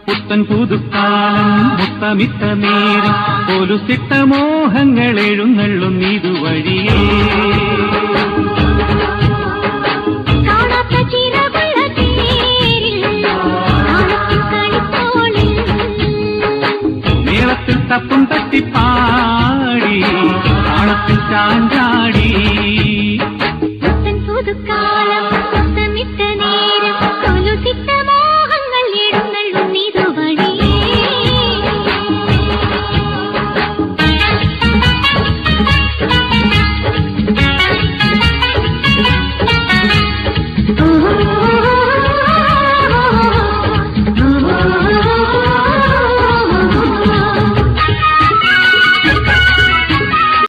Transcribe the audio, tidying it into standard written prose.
പുത്തൻ പുതുക്കാലം മുത്തമിത്ത നേരം പോലുസിട്ട മോഹങ്ങൾ എഴുന്നള്ളും ഇതുവഴിയേ മേളത്തിൽ തപ്പും തട്ടിപ്പാടി താളത്തിൽ ചാഞ്ചാടി